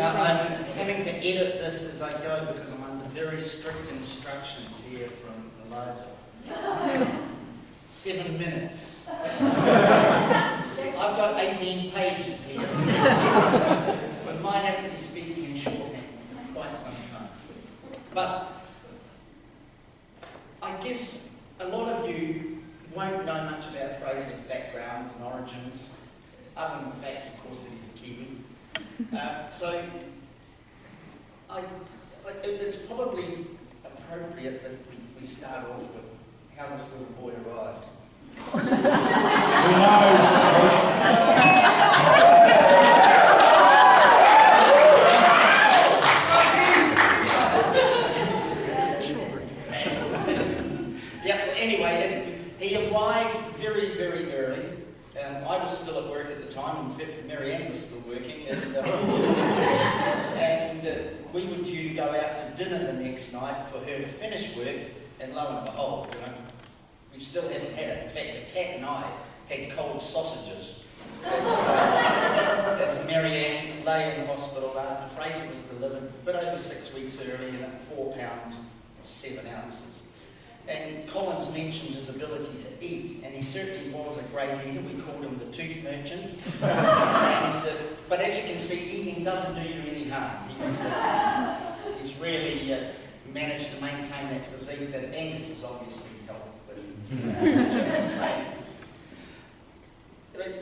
I'm having to edit this as I go because I'm under very strict instructions here from Eliza. 7 minutes. I've got 18 pages here, so we might have to be speaking in shorthand for quite some time. But I guess a lot of you won't know much about Fraser's background and origins, other than the fact, of course, that he's a Kiwi. So it's probably appropriate that we start off with how this little boy arrived. Anyway, he arrived very, very early. I was still at work at the time. In fact, Marianne was still working, and we were due to go out to dinner the next night for her to finish work, and lo and behold, we still hadn't had it. In fact, the cat and I had cold sausages as Marianne lay in the hospital after Fraser was delivered, a bit over 6 weeks early, and at 4 pounds 7 ounces. And Collins mentioned his ability to eat, and he certainly was a great eater. We called him the tooth merchant. But as you can see, eating doesn't do you any harm. He's really managed to maintain that physique that Angus has obviously helped with training.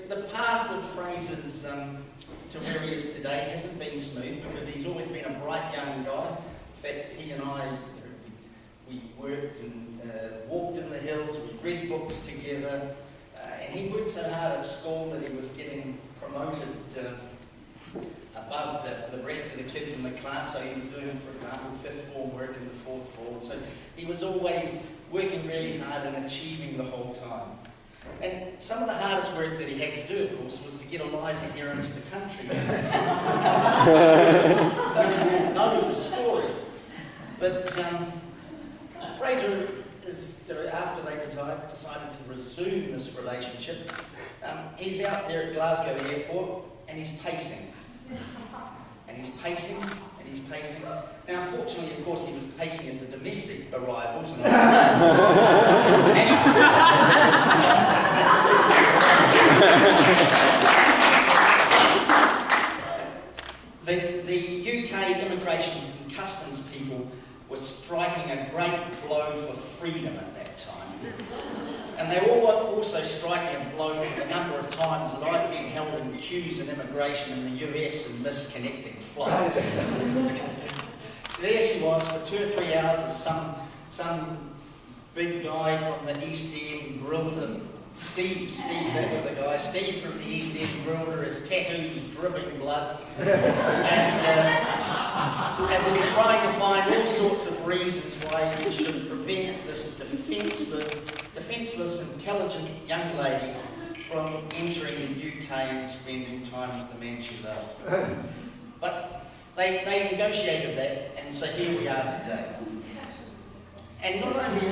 The path of Fraser's to where he is today hasn't been smooth, because he's always been a bright young guy. In fact, he and I, we worked and walked in the hills, we read books together, and he worked so hard at school that he was getting promoted above the rest of the kids in the class. So he was doing, for example, 5th form work in the 4th form. So he was always working really hard and achieving the whole time. And some of the hardest work that he had to do, of course, was to get Eliza here into the country. We all know the story. But Fraser is, after they decided to resume this relationship, he's out there at Glasgow Airport and he's pacing. And he's pacing, and he's pacing. Now, unfortunately, of course, he was pacing at the domestic arrivals and international. The UK immigration and customs people were striking a great blow for freedom at that time. And they were also striking a blow for the number of times that I've been held in queues in immigration in the US and misconnecting flights. So there she was for 2 or 3 hours as some big guy from the East End grilled him. Steve, that was the guy. Steve from the East End grilled her, his tattoos dripping blood. And as he was trying to find all sorts of reasons why he should prevent this defenceless, intelligent young lady from entering the UK and spending time with the man she loved. But they negotiated that, and so here we are today. And not only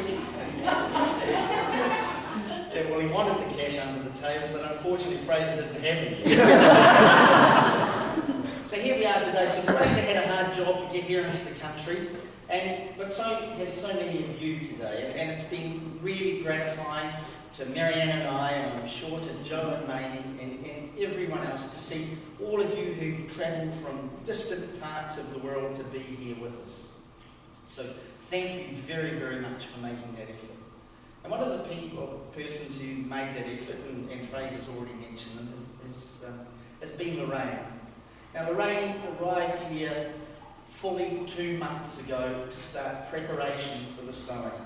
well, he wanted the cash under the table, but unfortunately Fraser didn't have any. So here we are today. So Fraser had a hard job to get here into the country, but so have so many of you today, and it's been really gratifying to Marianne and I, and I'm sure to Joe and Mamie and everyone else, to see all of you who've travelled from distant parts of the world to be here with us. So thank you very, very much for making that effort. And one of the persons who made that effort, and Fraser's already mentioned them, has been Lorraine. Now Lorraine arrived here fully 2 months ago to start preparation for the sewing.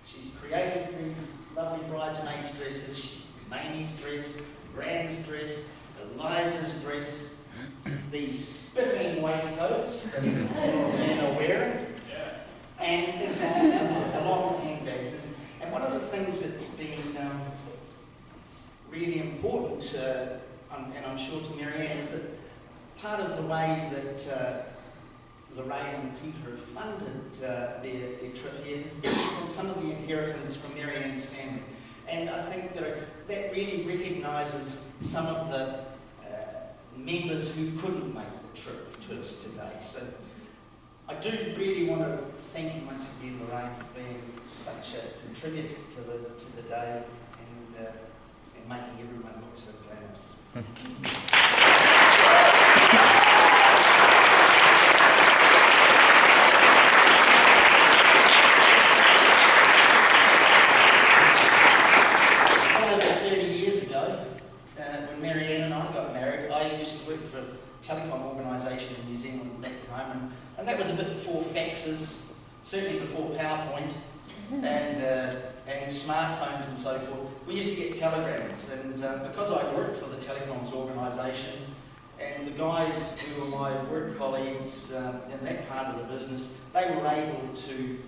She's created these lovely bridesmaids' dresses, Mamie's dress, Gran's dress, Eliza's dress, these spiffing waistcoats that men are wearing, and there's a lot of handbags. And one of the things that's been really important, and I'm sure to Marianne, is that part of the way that Lorraine and Peter have funded their trip here has been from some of the inheritance from Marianne's family. And I think that really recognises some of the members who couldn't make the trip to us today. So I do really want to thank you once again, Lorraine, for being such a contributor to the day and making everyone look so glamorous. Telecom organisation in New Zealand at that time, and that was a bit before faxes, certainly before PowerPoint and smartphones and so forth. We used to get telegrams, and because I worked for the telecoms organisation, and the guys who were my work colleagues in that part of the business, they were able to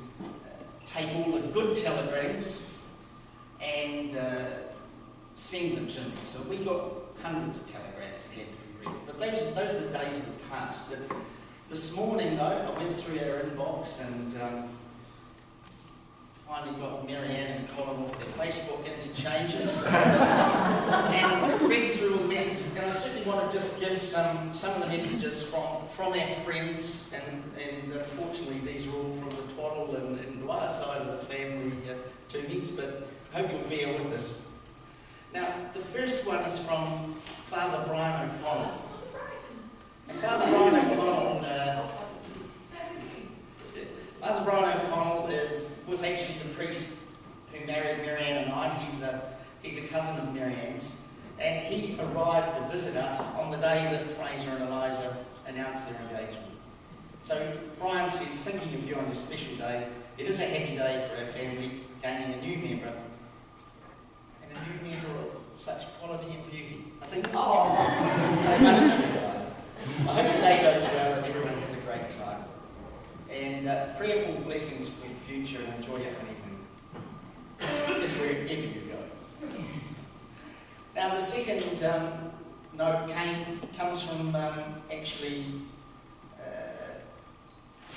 take all the good telegrams and send them to me. So we got hundreds of telegrams that had to be read. But those are the days that passed. This morning, though, I went through our inbox and finally got Marianne and Colin off their Facebook interchanges and read through all the messages. And I certainly want to just give some of the messages from our friends, and unfortunately these are all from the Twaddle and Loire side of the family to me, but I hope you'll bear with us. Now, the first one is from Father Brian O'Connell. And Father Brian O'Connell was actually the priest who married Marianne and I. He's a cousin of Marianne's, and he arrived to visit us on the day that Fraser and Eliza announced their engagement. So Brian says, thinking of you on this special day, it is a happy day for our family, gaining a new member, and a new member of such quality and beauty. I think they must be alive. I hope the day goes well and everyone has a great time. And prayerful blessings for your future, and enjoy your honeymoon, wherever you go. Now the second note comes from actually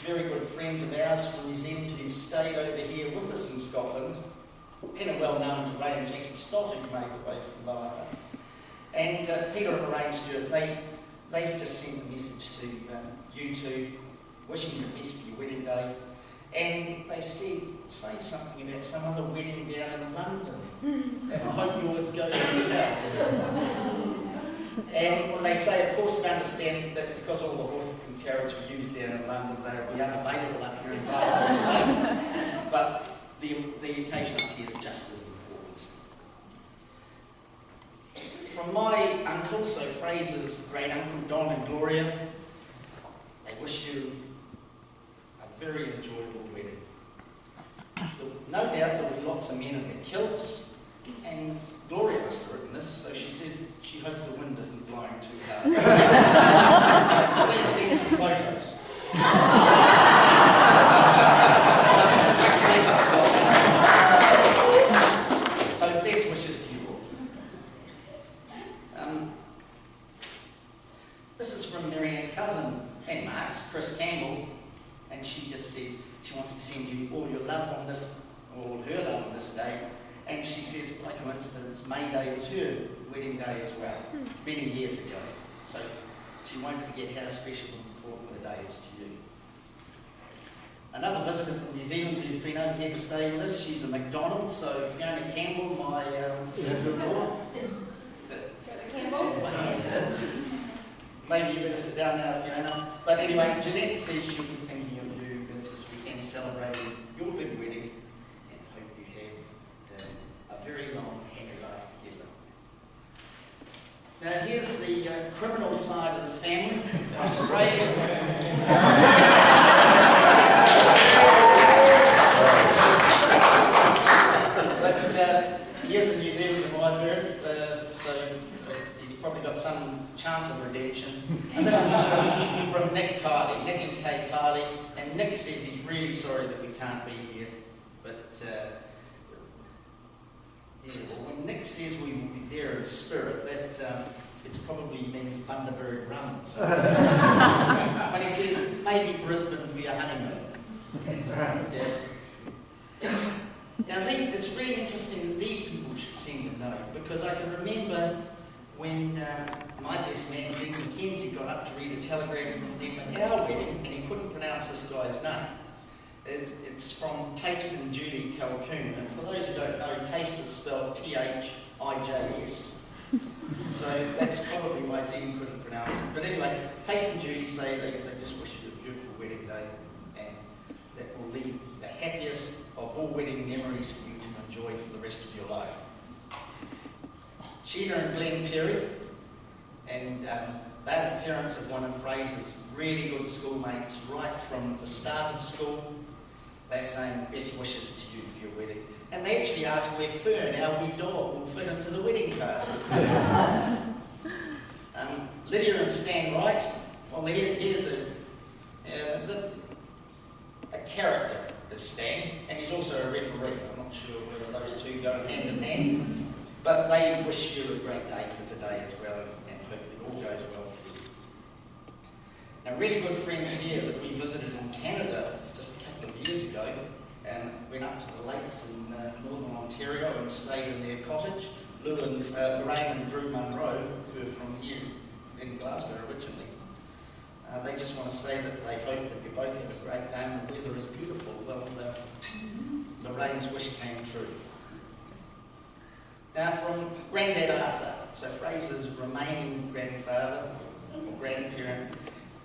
very good friends of ours from New Zealand who stayed over here with us in Scotland, and are well known to Ray and Jackie Stott, who made the way from Lower. And Peter and Lorraine Stewart, they've just sent a message to you two, wishing you the best for your wedding day. And they say something about some other wedding down in London. And I hope yours goes well. And they say, of course, they understand that because all the horses and carriages we use down in London, they'll be unavailable up here in Glasgow today. But the occasion up here is just as important. From my uncle, so Fraser's great uncle, Don and Gloria, they wish you a very enjoyable wedding. No doubt there'll be lots of men in their kilts, and Gloria must have written this, so she says she hopes the wind isn't blowing too hard. Please send some photos. So best wishes to you all. This is from Marianne's cousin and Mark's, Chris Campbell, and she just says she wants to send you all your love on this, all her love on this day. And she says, by coincidence, May Day was her wedding day as well, many years ago. So she won't forget how special and important the day is to you. Another visitor from New Zealand who's been over here to stay with us, she's a McDonald, so Fiona Campbell, my sister-in-law. Maybe you better sit down now, Fiona. But anyway, Jeanette says she'll be thinking of you this weekend, celebrating your big wedding, and hope you have a very long, happy life together. Now here's the criminal side of the family, Australian. But here's a New Zealand of my birth, so he's probably got some chance of redemption. And this is from Nick Carley, Nick and Kay Carley, and Nick says he's really sorry that we can't be here, but yeah, well, when Nick says we will be there in spirit, that it probably means Bundaberg rum. So but he says maybe Brisbane for your honeymoon. Yeah. Now it's really interesting that these people should seem to know, because I can remember when my best man, Dean McKenzie, got up to read a telegram from them at our wedding, and he couldn't pronounce this guy's name. It's from Taste and Judy Calhoun, and for those who don't know, Taste is spelled T-H-I-J-S. So that's probably why Dean couldn't pronounce it. But anyway, Taste and Judy say they just wish you a beautiful wedding day, and that will leave the happiest of all wedding memories for you to enjoy for the rest of your life. Sheena and Glenn Perry, and they're the parents of one of Fraser's really good schoolmates right from the start of school. They're saying best wishes to you for your wedding. And they actually asked where Fern, our wee dog, will fit into the wedding card. Lydia and Stan Wright, well, here's a character is Stan, and he's also a referee. I'm not sure whether those two go hand in hand, but they wish you a great day for today as well, and hope it all goes well for you. Now, really good friends here that we visited in Canada just a couple of years ago, and went up to the lakes in northern Ontario and stayed in their cottage. Lorraine and Drew Munro, who are from here in Glasgow originally. They just want to say that they hope that you both have a great day and the weather is beautiful. Well, Lorraine's wish came true. Now from Grandad Arthur, so Fraser's remaining grandfather or grandparent,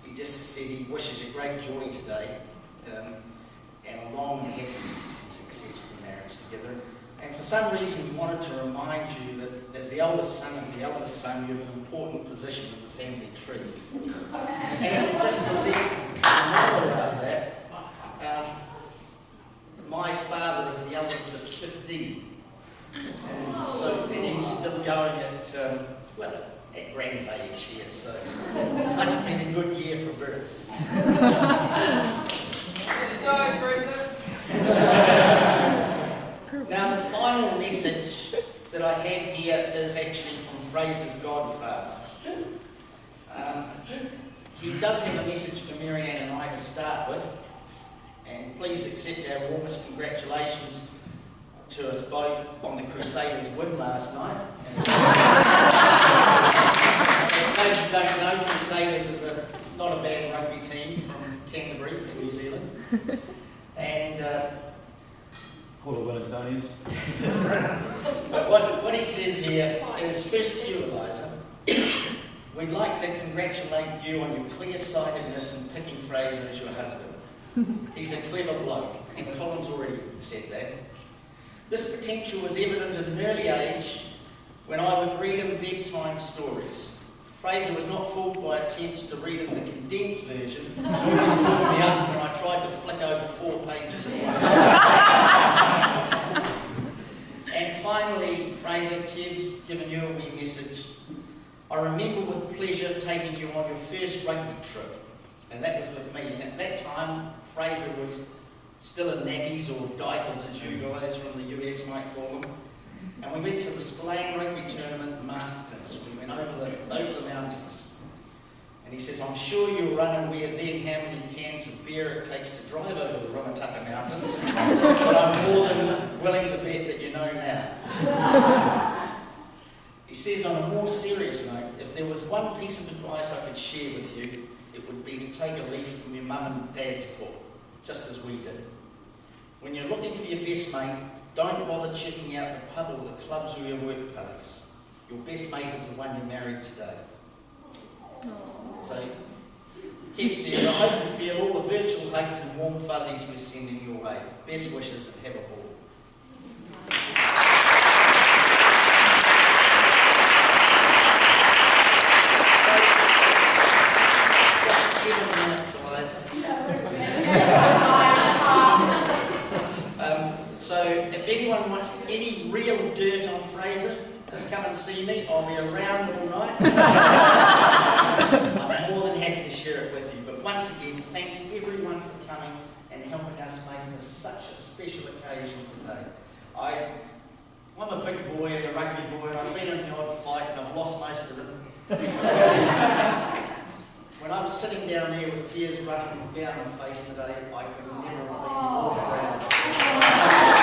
he just said he wishes you great joy today and a long, happy and successful marriage together. And for some reason he wanted to remind you that as the eldest son of the eldest son, you have an important position in the family tree. And just to let you know about that, my father is the eldest of 15. And he's still going at Grand's age here, so it must have been a good year for births. Now the final message that I have here is actually from Fraser's godfather. He does have a message for Marianne and I to start with, and please accept our warmest congratulations to us both on the Crusaders' win last night. For those who don't know, Crusaders is not a bad rugby team from Canterbury in New Zealand. And call it Wellingtonians. But what he says here is, first to you, Eliza, we'd like to congratulate you on your clear-sightedness in picking Fraser as your husband. He's a clever bloke, and Colin's already said that. This potential was evident at an early age when I would read him bedtime stories. Fraser was not fooled by attempts to read him the condensed version. He always pulled me up when I tried to flick over 4 pages at once. And finally, Fraser, Kev's given you a wee message. I remember with pleasure taking you on your first rugby trip, and that was with me. And at that time, Fraser was still in nappies or diapers, as you guys from the US might call them. And we went to the Spillane rugby tournament in Masterton. We went over the mountains. And he says, I'm sure you're unaware then how many cans of beer it takes to drive over the Rumataka Mountains, but I'm more than willing to bet that you know now. He says, on a more serious note, if there was one piece of advice I could share with you, it would be to take a leaf from your mum and dad's book, just as we did. When you're looking for your best mate, don't bother checking out the pub or the clubs or your workplace. Your best mate is the one you married today. So, Kev says, I hope you feel all the virtual hugs and warm fuzzies we're sending your way. Best wishes and have a ball. Just 7 minutes, Eliza. So if anyone wants any real dirt on Fraser, just come and see me. I'll be around all night. I'm more than happy to share it with you. But once again, thanks everyone for coming and helping us make this such a special occasion today. I'm a big boy and a rugby boy, and I've been in the odd fight and I've lost most of them. When I'm sitting down there with tears running down my face today, I could never have been more proud.